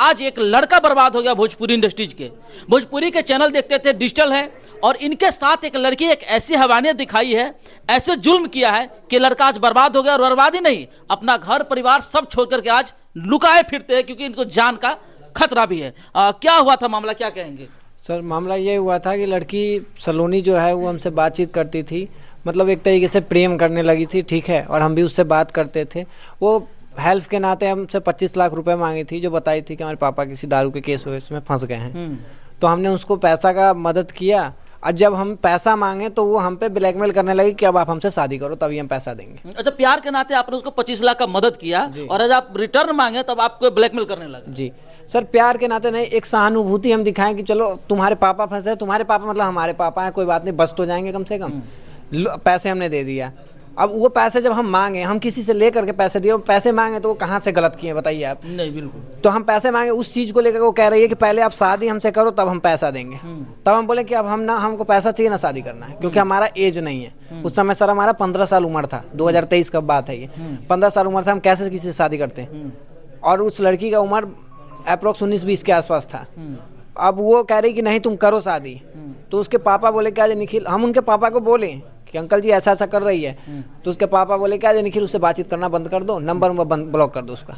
आज एक लड़का बर्बाद हो गया भोजपुरी इंडस्ट्रीज के। भोजपुरी के चैनल देखते थे, डिजिटल है, और इनके साथ एक लड़की एक ऐसी हैवानियत दिखाई है, ऐसे जुल्म किया है कि लड़का आज बर्बाद हो गया। और बर्बाद ही नहीं, अपना घर परिवार सब छोड़ करके आज लुकाए फिरते हैं, क्योंकि इनको जान का खतरा भी है। क्या हुआ था मामला, क्या कहेंगे? सर मामला ये हुआ था कि लड़की सलोनी जो है वो हमसे बातचीत करती थी, मतलब एक तरीके से प्रेम करने लगी थी, ठीक है, और हम भी उससे बात करते थे। वो हेल्प के नाते हमसे 25 लाख रुपए मांगी थी, जो बताई थी कि हमारे पापा किसी दारू के केस में फंस गए हैं। तो हमने उसको पैसा का मदद किया, और जब हम पैसा मांगे तो वो हम पे ब्लैकमेल करने लगी कि अब आप हमसे शादी करो तभी हम पैसा देंगे। अच्छा, प्यार के नाते आपने उसको 25 लाख का मदद किया, और आज आप रिटर्न मांगे तब आपको ब्लैकमेल करने लगा? जी सर, प्यार के नाते नहीं, एक सहानुभूति हम दिखाएं कि चलो तुम्हारे पापा फंसे, तुम्हारे पापा मतलब हमारे पापा हैं, कोई बात नहीं, बच तो जाएंगे कम से कम। पैसे हमने दे दिया। अब वो पैसे जब हम मांगे, हम किसी से ले करके पैसे दिए, पैसे मांगे तो वो कहाँ से गलत किए बताइए आप? नहीं, बिल्कुल। तो हम पैसे मांगे उस चीज़ को लेकर, वो कह रही है कि पहले आप शादी हमसे करो तब हम पैसा देंगे। तब हम बोले कि अब हम ना, हमको पैसा चाहिए ना शादी करना है, क्योंकि हमारा एज नहीं है। उस समय सर हमारा 15 साल उम्र था, 2023 का बात है ये। 15 साल उम्र था, हम कैसे किसी से शादी करते हैं? और उस लड़की का उम्र अप्रोक्स 19-20 के आसपास था। अब वो कह रही कि नहीं तुम करो शादी। तो उसके पापा बोले क्या निखिल, हम उनके पापा को बोले कि अंकल जी ऐसा ऐसा कर रही है। तो उसके पापा बोले क्या निखिल, उससे बातचीत करना बंद कर दो, नंबर ब्लॉक कर दो उसका।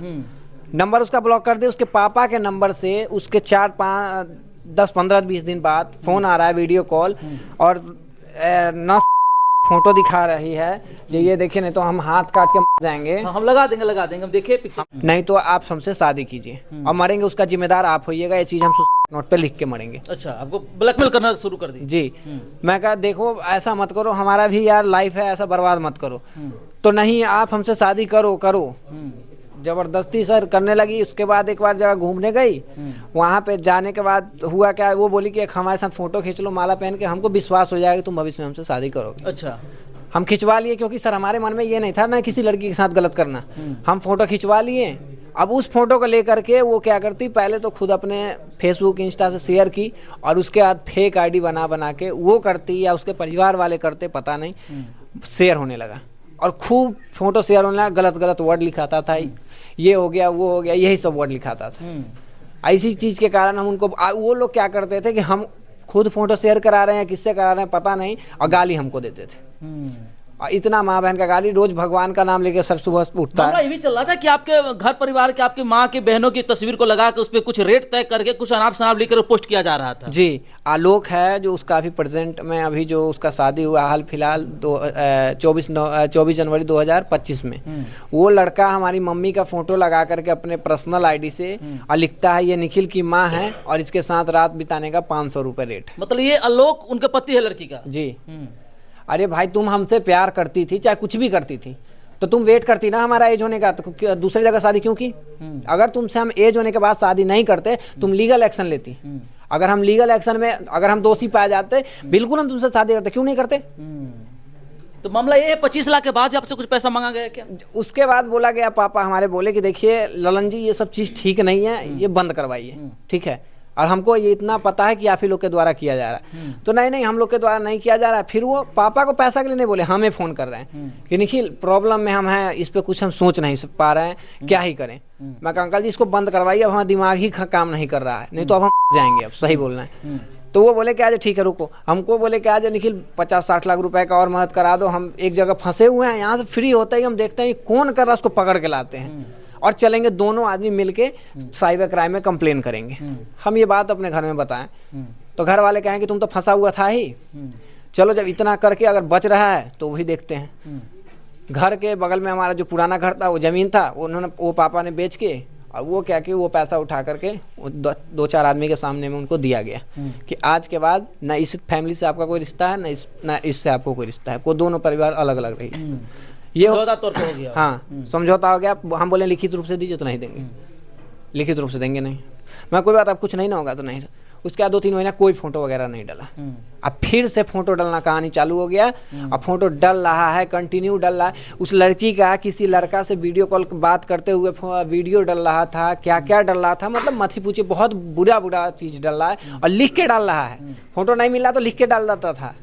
नंबर उसका ब्लॉक कर दे। उसके पापा के नंबर से उसके 10-15-20 दिन बाद फोन आ रहा है, वीडियो कॉल, और न फोटो दिखा रही है, ये देखिए, नहीं तो हम हाथ काट के मर जाएंगे। हम लगा देंगे, हम देखिए पिक्चर। नहीं तो आप हमसे शादी कीजिए और मरेंगे उसका जिम्मेदार आप होइएगा, ये चीज हम नोट पे लिख के मरेंगे। अच्छा, आपको ब्लैकमेल करना शुरू कर दी? जी। मैं कहा देखो ऐसा मत करो, हमारा भी यार लाइफ है, ऐसा बर्बाद मत करो। तो नहीं, आप हमसे शादी करो। जबरदस्ती सर करने लगी। उसके बाद एक बार जगह घूमने गई, वहाँ पे जाने के बाद हुआ क्या, वो बोली कि एक हमारे साथ फोटो खींच लो माला पहन के, हमको विश्वास हो जाएगा कि तुम भविष्य में हमसे शादी करोगे। अच्छा। हम खिंचवा लिए, क्योंकि सर हमारे मन में ये नहीं था ना किसी लड़की के साथ गलत करना। हम फोटो खिंचवा लिए। अब उस फोटो को लेकर के वो क्या करती, पहले तो खुद अपने फेसबुक इंस्टा से शेयर की, और उसके बाद फेक आईडी बना के वो करती, या उसके परिवार वाले करते पता नहीं, शेयर होने लगा, और खूब फोटो शेयर होने लगा। गलत वर्ड लिखाता था, ये हो गया वो हो गया, यही सब वर्ड लिखाता था। ऐसी चीज़ के कारण हम उनको, वो लोग क्या करते थे कि हम खुद फोटो शेयर करा रहे हैं, किससे करा रहे हैं पता नहीं, और गाली हमको देते थे। और इतना माँ बहन का गाली, रोज भगवान का नाम लेके सर सुबह उठता है। ये भी चल रहा था कि आपके घर परिवार के, आपकी माँ की बहनों की तस्वीर को लगा के उस पर कुछ रेट तय करके कुछ अनाप शनाप लिखकर पोस्ट किया जा रहा था। जी, आलोक है जो उसका अभी प्रेजेंट में, अभी जो उसका शादी हुआ हाल फिलहाल 24 जनवरी 2025 में, वो लड़का हमारी मम्मी का फोटो लगा करके अपने पर्सनल आईडी से, और लिखता है ये निखिल की माँ है और इसके साथ रात बिताने का 500 रुपये रेट। मतलब ये आलोक उनके पति है लड़की का? जी। अरे भाई, तुम हमसे प्यार करती थी, चाहे कुछ भी करती थी, तो तुम वेट करती ना हमारा एज होने का, तो दूसरी जगह शादी क्यों की? अगर तुमसे हम एज होने के बाद शादी नहीं करते, तुम लीगल एक्शन लेती। अगर हम लीगल एक्शन में, अगर हम दोषी पाए जाते, बिल्कुल हम तुमसे शादी करते, क्यों नहीं करते? तो मामला ये है, 25 लाख के बाद आपसे कुछ पैसा मांगा गया क्या? उसके बाद बोला गया, पापा हमारे बोले कि देखिए ललन जी, ये सब चीज़ ठीक नहीं है, ये बंद करवाइए, ठीक है, और हमको ये इतना पता है कि आप ही लोग के द्वारा किया जा रहा है। तो नहीं, हम लोग के द्वारा नहीं किया जा रहा है। फिर वो पापा को पैसा के लिए नहीं बोले, हमें फ़ोन कर रहे हैं कि निखिल प्रॉब्लम में हम हैं, इस पे कुछ हम सोच नहीं पा रहे हैं, क्या ही करें। मैं कहा अंकल जी इसको बंद करवाइए, अब हमारा दिमाग ही काम नहीं कर रहा है, नहीं तो अब हम जाएंगे, अब सही बोलना है। तो वो बोले कि आज ठीक है रुको, हमको बोले कि आज निखिल 50-60 लाख रुपए का और मदद करा दो, हम एक जगह फंसे हुए हैं, यहाँ से फ्री होते ही हम देखते हैं कौन कर रहा है, उसको पकड़ के लाते हैं, और चलेंगे दोनों आदमी मिलके साइबर क्राइम में कंप्लेन करेंगे। हम ये बात अपने घर में बताएं, तो घर वाले कहें कि तुम तो फंसा हुआ था ही, चलो जब इतना करके अगर बच रहा है तो वही देखते हैं। घर के बगल में हमारा जो पुराना घर था, वो ज़मीन था, वो पापा ने बेच के, और वो क्या कि वो पैसा उठा करके 2-4 आदमी के सामने में उनको दिया गया कि आज के बाद ना इस फैमिली से आपका कोई रिश्ता है, ना इससे आपको कोई रिश्ता है, कोई दोनों परिवार अलग अलग रही। ये समझौता तौर पे हो गया। हाँ, समझौता हो गया। हम बोले लिखित रूप से दीजिए, तो नहीं देंगे, लिखित रूप से देंगे नहीं। मैं कोई बात, अब कुछ नहीं ना होगा तो नहीं। उसके बाद 2-3 महीना कोई फोटो वगैरह नहीं डाला। अब फिर से फोटो डालना कहानी चालू हो गया। अब फोटो डल रहा है, कंटिन्यू डल रहा है। उस लड़की का किसी लड़का से वीडियो कॉल बात करते हुए वीडियो डल रहा था, क्या क्या डल रहा था, मतलब मत ही पूछिए, बहुत बुरा चीज डल रहा है, और लिख के डाल रहा है। फोटो नहीं मिला तो लिख के डाल देता था।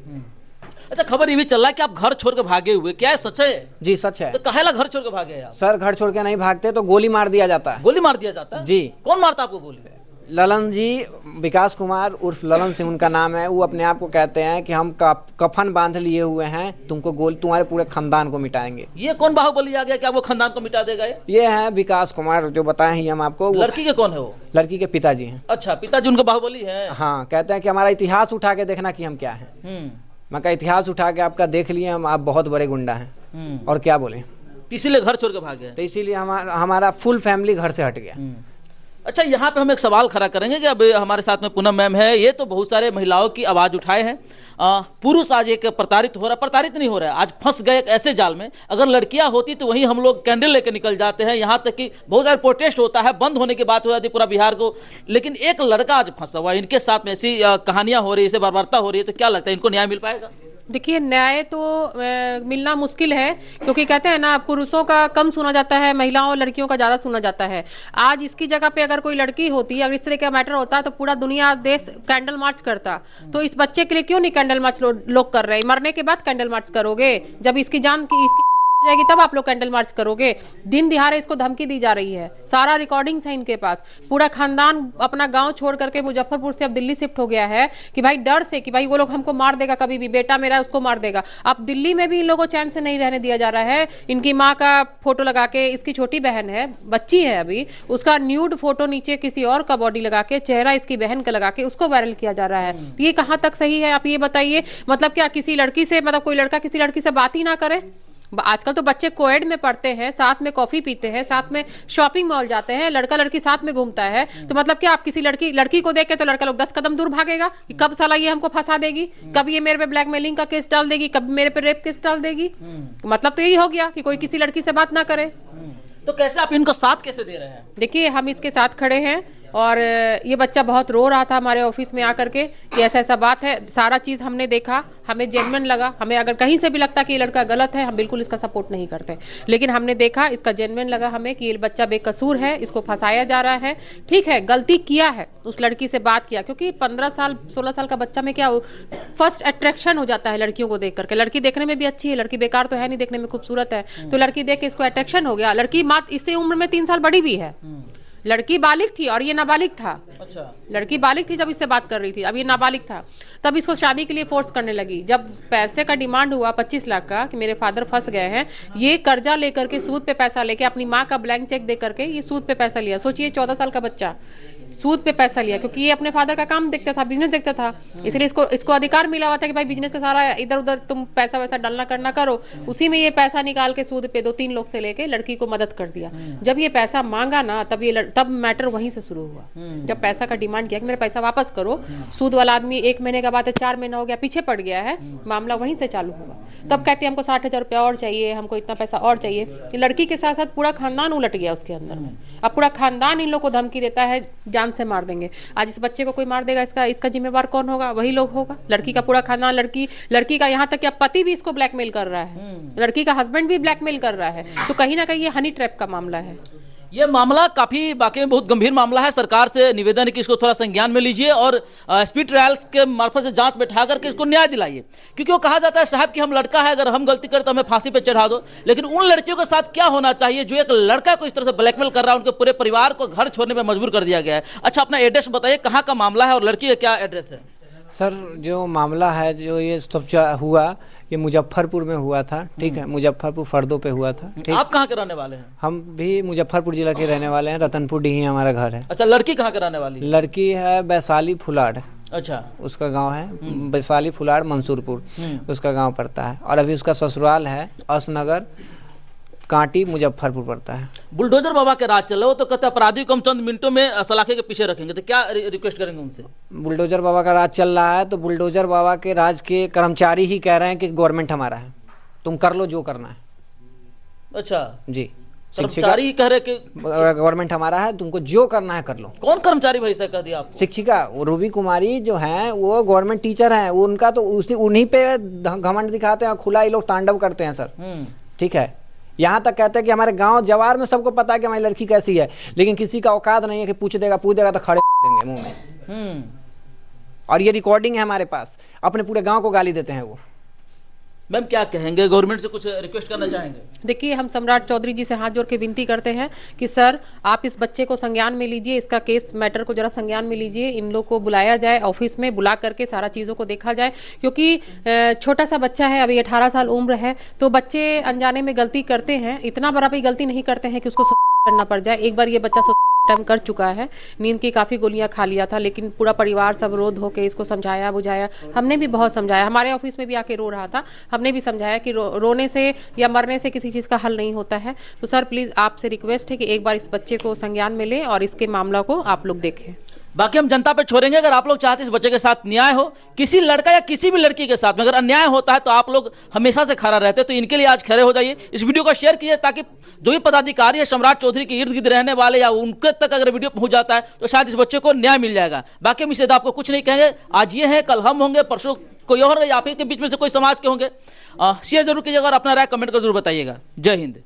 अच्छा, खबर ये भी चल रहा है कि आप घर छोड़ के भागे हुए, क्या है, सच है? जी सच है। तो कहेला घर छोड़ के भागे आप? सर घर छोड़ के नहीं भागते तो गोली मार दिया जाता है। गोली मार दिया जाता है? जी। कौन मारता आपको गोली? ललन जी, विकास कुमार उर्फ ललन सिंह उनका नाम है। वो अपने आप को कहते हैं कि हम कफन बांध लिए हुए हैं, तुमको गोली, तुम्हारे पूरे खानदान को मिटाएंगे। ये कौन बाहुबली आ गया कि आपको खानदान को मिटा देगा? ये है विकास कुमार, जो बताए हैं हम आपको। लड़की के कौन है वो? लड़की के पिताजी हैं। अच्छा, पिताजी उनका बाहुबली है? हाँ, कहते हैं कि हमारा इतिहास उठा के देखना कि हम क्या हैं। मैं का इतिहास उठा के आपका देख लिए हम, आप बहुत बड़े गुंडा हैं, और क्या बोले। इसीलिए घर छोड़ के भागे? तो इसीलिए हमारा फुल फैमिली घर से हट गया। अच्छा, यहाँ पे हम एक सवाल खड़ा करेंगे कि अब हमारे साथ में पूनम मैम है, ये तो बहुत सारे महिलाओं की आवाज़ उठाए हैं। पुरुष आज एक प्रताड़ित हो रहा है, प्रताड़ित नहीं हो रहा है, आज फंस गए एक ऐसे जाल में। अगर लड़कियां होती तो वहीं हम लोग कैंडल लेकर निकल जाते हैं, यहाँ तक कि बहुत सारे प्रोटेस्ट होता है, बंद होने की बात हो जाती है पूरा बिहार को। लेकिन एक लड़का आज फंसा हुआ है, इनके साथ में ऐसी कहानियां हो रही है, ऐसे बर्बरता हो रही है, तो क्या लगता है इनको न्याय मिल पाएगा? देखिए, न्याय तो मिलना मुश्किल है, क्योंकि कहते हैं ना, पुरुषों का कम सुना जाता है, महिलाओं और लड़कियों का ज़्यादा सुना जाता है। आज इसकी जगह पे अगर कोई लड़की होती, अगर इस तरह का मैटर होता तो पूरा दुनिया देश कैंडल मार्च करता। तो इस बच्चे के लिए क्यों नहीं कैंडल मार्च लोग कर रहे हैं? मरने के बाद कैंडल मार्च करोगे, जब इसकी जान की इसकी जाएगी तब आप लोग कैंडल मार्च करोगे। दिन दिहाड़े इसको धमकी दी जा रही है, सारा रिकॉर्डिंग्स है इनके पास। पूरा खानदान अपना गांव छोड़ करके मुजफ्फरपुर से अब दिल्ली शिफ्ट हो गया है कि भाई डर से कि भाई वो लोग हमको मार देगा, कभी भी बेटा मेरा उसको मार देगा। अब दिल्ली में भी इन लोगों को चैन से नहीं रहने दिया जा रहा है। इनकी माँ का फोटो लगा के, इसकी छोटी बहन है, बच्ची है अभी, उसका न्यूड फोटो नीचे किसी और का बॉडी लगा के, चेहरा इसकी बहन का लगा के उसको वायरल किया जा रहा है। ये कहाँ तक सही है, आप ये बताइए। मतलब क्या किसी लड़की से, मतलब कोई लड़का किसी लड़की से बात ही ना करे? आजकल तो बच्चे कोएड में पढ़ते हैं, साथ में कॉफी पीते हैं, साथ में शॉपिंग मॉल जाते हैं, लड़का लड़की साथ में घूमता है। तो मतलब क्या आप किसी लड़की को देख के तो लड़का लोग 10 कदम दूर भागेगा कि कब साला ये हमको फंसा देगी, कब ये मेरे पे ब्लैकमेलिंग का केस डाल देगी, कब मेरे पे रेप केस डाल देगी। मतलब तो यही हो गया कि कोई किसी लड़की से बात ना करे। तो कैसे आप इनको साथ कैसे दे रहे हैं? देखिए, हम इसके साथ खड़े हैं, और ये बच्चा बहुत रो रहा था हमारे ऑफिस में आकर के कि ऐसा ऐसा बात है। सारा चीज़ हमने देखा, हमें जेन्युइन लगा। हमें अगर कहीं से भी लगता कि ये लड़का गलत है, हम बिल्कुल इसका सपोर्ट नहीं करते, लेकिन हमने देखा, इसका जेन्युइन लगा हमें कि ये बच्चा बेकसूर है, इसको फंसाया जा रहा है। ठीक है, गलती किया है, उस लड़की से बात किया, क्योंकि 15 साल 16 साल का बच्चा में क्या फर्स्ट अट्रैक्शन हो जाता है लड़कियों को देख करके। लड़की देखने में भी अच्छी है, लड़की बेकार तो है नहीं, देखने में खूबसूरत है, तो लड़की देख के इसको अट्रैक्शन हो गया। लड़की मात्र इससे उम्र में 3 साल बड़ी भी है। लड़की बालिग थी और ये नाबालिग था। अच्छा। लड़की बालिग थी जब इससे बात कर रही थी, अब ये नाबालिग था। तब इसको शादी के लिए फोर्स करने लगी। जब पैसे का डिमांड हुआ 25 लाख का कि मेरे फादर फंस गए हैं, ये कर्जा लेकर के सूद पे पैसा लेके, अपनी माँ का ब्लैंक चेक दे करके ये सूद पे पैसा लिया। सोचिए, 14 साल का बच्चा सूद पे पैसा लिया, क्योंकि ये अपने फादर का काम देखता था, बिजनेस देखता था, इसलिए इसको अधिकार मिला हुआ था कि भाई बिजनेस का सारा इधर उधर तुम पैसा वैसा डालना करना करो। उसी में ये पैसा निकाल के सूद पे 2-3 लोग से लेके लड़की को मदद कर दिया। जब ये पैसा मांगा ना, तब मैटर वहीं से शुरू हुआ। जब पैसा का डिमांड किया कि मेरा पैसा वापस करो, सूद वाला आदमी 1 महीने का बात है 4 महीना हो गया, पीछे पड़ गया है, मामला वहीं से चालू हुआ। तब कहते हैं हमको 60,000 रुपया और चाहिए, हमको इतना पैसा और चाहिए। लड़की के साथ साथ पूरा खानदान उलट गया उसके अंदर में। अब पूरा खानदान इन लोग को धमकी देता है, जान से मार देंगे। आज इस बच्चे को कोई मार देगा, इसका जिम्मेवार कौन होगा? वही लोग होगा। लड़की का पूरा खानदान, लड़की का यहाँ तक कि पति भी इसको ब्लैकमेल कर रहा है, लड़की का हस्बैंड भी ब्लैकमेल कर रहा है। तो कहीं ना कहीं ये हनी ट्रैप का मामला है। ये मामला काफी वाकई में बहुत गंभीर मामला है। सरकार से निवेदन है कि इसको थोड़ा संज्ञान में लीजिए और स्पीड ट्रायल्स के मार्फत से जांच बैठा करके इसको न्याय दिलाइए। क्योंकि वो कहा जाता है साहब कि हम लड़का है, अगर हम गलती करें तो हमें फांसी पे चढ़ा दो। लेकिन उन लड़कियों के साथ क्या होना चाहिए जो एक लड़का को इस तरह से ब्लैकमेल कर रहा है, उनके पूरे परिवार को घर छोड़ने में मजबूर कर दिया गया है। अच्छा, अपना एड्रेस बताइए, कहाँ का मामला है और लड़की का क्या एड्रेस है? सर, जो मामला है, जो ये सब हुआ, ये मुजफ्फरपुर में हुआ था। ठीक है, मुजफ्फरपुर फर्दों पे हुआ था। आप कहाँ के रहने वाले हैं? हम भी मुजफ्फरपुर जिला के रहने वाले हैं, रतनपुर डी हमारा घर है। अच्छा, लड़की कहाँ के रहने वाली? लड़की है वैशाली फुलाड़। अच्छा, उसका गांव है वैशाली फुलाड़ मंसूरपुर, उसका गांव पड़ता है। और अभी उसका ससुराल है असनगर कांटी मुजफ्फरपुर पड़ता है। बुलडोजर बाबा के राज चल रहा है, वो तो कहते अपराधी को हम चंद मिनटों में सलाखे के पीछे रखेंगे, तो क्या रिक्वेस्ट करेंगे उनसे? बुलडोजर बाबा का राज चल रहा है, तो बुलडोजर बाबा के राज के कर्मचारी ही कह रहे हैं कि गवर्नमेंट हमारा है, तुम कर लो जो करना है। अच्छा जी, कर्मचारी कह रहे कि गवर्नमेंट हमारा है, तुमको जो करना है कर लो। कौन कर्मचारी भाई से कह दिया आपको? शिक्षिका रूबी कुमारी जो है, वो गवर्नमेंट टीचर हैं। उनका तो उन्हीं पे घमंड दिखाते हैं, खुला ये लोग तांडव करते हैं सर। ठीक है, यहाँ तक कहते हैं कि हमारे गांव जवार में सबको पता है कि हमारी लड़की कैसी है, लेकिन किसी का औकात नहीं है कि पूछ देगा तो खड़े देंगे मुंह में। और ये रिकॉर्डिंग है हमारे पास, अपने पूरे गांव को गाली देते हैं वो। मैम क्या कहेंगे, गवर्नमेंट से कुछ रिक्वेस्ट करना चाहेंगे? देखिए, हम सम्राट चौधरी जी से हाथ जोड़ के विनती करते हैं कि सर आप इस बच्चे को संज्ञान में लीजिए, इसका केस मैटर को जरा संज्ञान में लीजिए, इन लोग को बुलाया जाए ऑफिस में, बुला करके सारा चीज़ों को देखा जाए, क्योंकि छोटा सा बच्चा है, अभी 18 साल उम्र है, तो बच्चे अनजाने में गलती करते हैं, इतना बड़ा भी गलती नहीं करते हैं कि उसको करना पड़ जाए। एक बार ये बच्चा टाइम कर चुका है, नींद की काफ़ी गोलियां खा लिया था, लेकिन पूरा परिवार सब रोध होके इसको समझाया बुझाया, हमने भी बहुत समझाया, हमारे ऑफिस में भी आके रो रहा था, हमने भी समझाया कि रोने से या मरने से किसी चीज़ का हल नहीं होता है। तो सर प्लीज़ आपसे रिक्वेस्ट है कि एक बार इस बच्चे को संज्ञान में लें और इसके मामला को आप लोग देखें। बाकी हम जनता पे छोड़ेंगे। अगर आप लोग चाहते हैं इस बच्चे के साथ न्याय हो, किसी लड़का या किसी भी लड़की के साथ में अगर अन्याय होता है तो आप लोग हमेशा से खड़ा रहते हैं, तो इनके लिए आज खड़े हो जाइए। इस वीडियो को शेयर कीजिए ताकि जो भी पदाधिकारी है सम्राट चौधरी के इर्द गिर्द रहने वाले या उनके तक अगर वीडियो पहुंच जाता है तो शायद इस बच्चे को न्याय मिल जाएगा। बाकी हम इससे आपको कुछ नहीं कहेंगे। आज ये है, कल हम होंगे, परसों कोई और, या आप के बीच में से कोई समाज के होंगे। शेयर जरूर कीजिएगा और अपना राय कमेंट कर जरूर बताइएगा। जय हिंद।